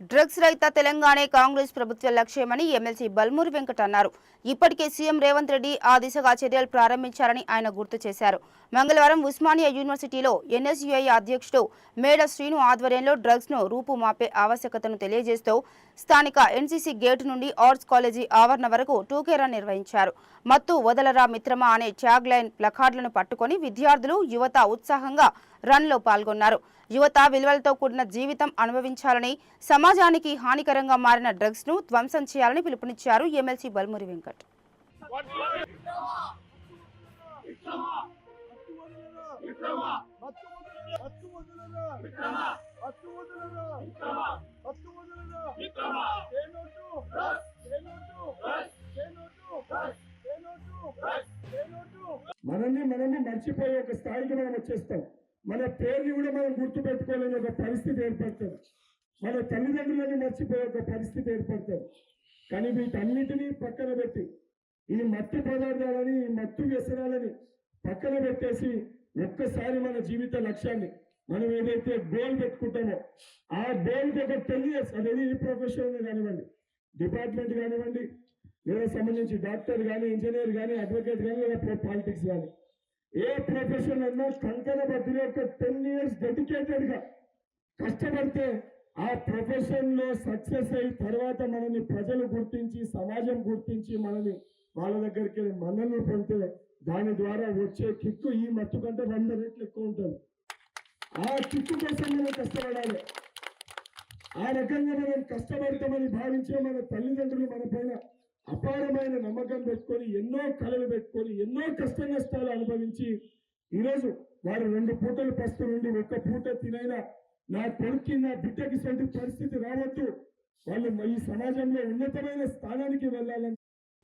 Drugs రహిత తెలంగాణ కాంగ్రెస్ ప్రభుత్వ లక్ష్యమని ఎమ్మెల్సీ బల్మూరి వెంకట్ అన్నారు. ఇప్పటికే సీఎం రేవంత్ రెడ్డి ఆ దిశగా చర్యలు ప్రారంభించారని ఆయన గుర్తు చేశారు. మంగళవారం ఉస్మానియా యూనివర్సిటీలో ఎన్ఎస్యుఐ అధ్యక్షుడు మేడ శ్రీను ఆధ్వర్యంలో డ్రగ్స్ ను రూపుమాపే ఆవశ్యకతను తెలియజేస్తూ స్థానిక ఎన్సీసీ గేటు నుండి ఆర్ట్స్ కాలేజీ ఆవరణ వరకు టూకే రన్ నిర్వహించారు. మత్తు వదలరా మిత్రమా అనే ట్యాగ్ లైన్ ప్లకార్డులను పట్టుకొని విద్యార్థులు యువత ఉత్సాహంగా రన్ లో పాల్గొన్నారు. యువత విలువలతో కూడిన జీవితం అనుభవించాలని, సమాజానికి హానికరంగా మారిన డ్రగ్స్ ను ధ్వంసం చేయాలని పిలుపునిచ్చారు ఎమ్మెల్సీ బల్మూరి వెంకట్. మనల్ని మర్చిపోయే ఒక స్థాయికి మనం వచ్చేస్తాం. మన పేరుని కూడా మనం గుర్తుపెట్టుకోలేని ఒక పరిస్థితి ఏర్పడుతుంది. మన తల్లిదండ్రులని మర్చిపోయే ఒక పరిస్థితి ఏర్పడుతుంది. కానీ వీటన్నిటినీ పక్కన పెట్టి ఈ మత్తు పదార్థాలని, ఈ మత్తు వ్యసనాలని పక్కన పెట్టేసి ఒక్కసారి మన జీవిత లక్ష్యాన్ని మనం ఏదైతే గోల్ పెట్టుకుంటామో ఆ గోల్కి ఒక 10 years అనేది ఈ ప్రొఫెషన్ కానివ్వండి, డిపార్ట్మెంట్ కానివ్వండి, లేదా సంబంధించి డాక్టర్ కానీ, ఇంజనీర్ కానీ, అడ్వకేట్ కానీ, లేదా పాలిటిక్స్ కానీ, ఏ ప్రొఫెషన్ అన్నా కంకణ బద్దులు ఒక 10 years డెడికేటెడ్ గా కష్టపడితే ఆ ప్రొఫెషన్ లో సక్సెస్ అయి తర్వాత మనల్ని ప్రజలు గుర్తించి, సమాజం గుర్తించి మనల్ని వాళ్ళ దగ్గరికి మన్నలు పొందితే దాని ద్వారా వచ్చే కిక్కు ఈ మత్తు కంటే 100 రెట్లు ఎక్కువ ఉంటుంది. ఆ కిక్కు కోసం మనం కష్టపడాలి. ఆ రకంగా మనం కష్టపడతామని భావించే మన తల్లిదండ్రులు మన పైన అపారమైన నమ్మకం పెట్టుకొని, ఎన్నో కళలు పెట్టుకొని, ఎన్నో కష్ట నష్టాలు అనుభవించి ఈరోజు వారు 2 పూటలు పస్తు నుండి 1 పూట తినైనా నా కొడుక్కి, నా బిడ్డకి సొంత పరిస్థితి రావద్దు, వాళ్ళు ఈ సమాజంలో ఉన్నతమైన స్థానానికి వెళ్ళాలని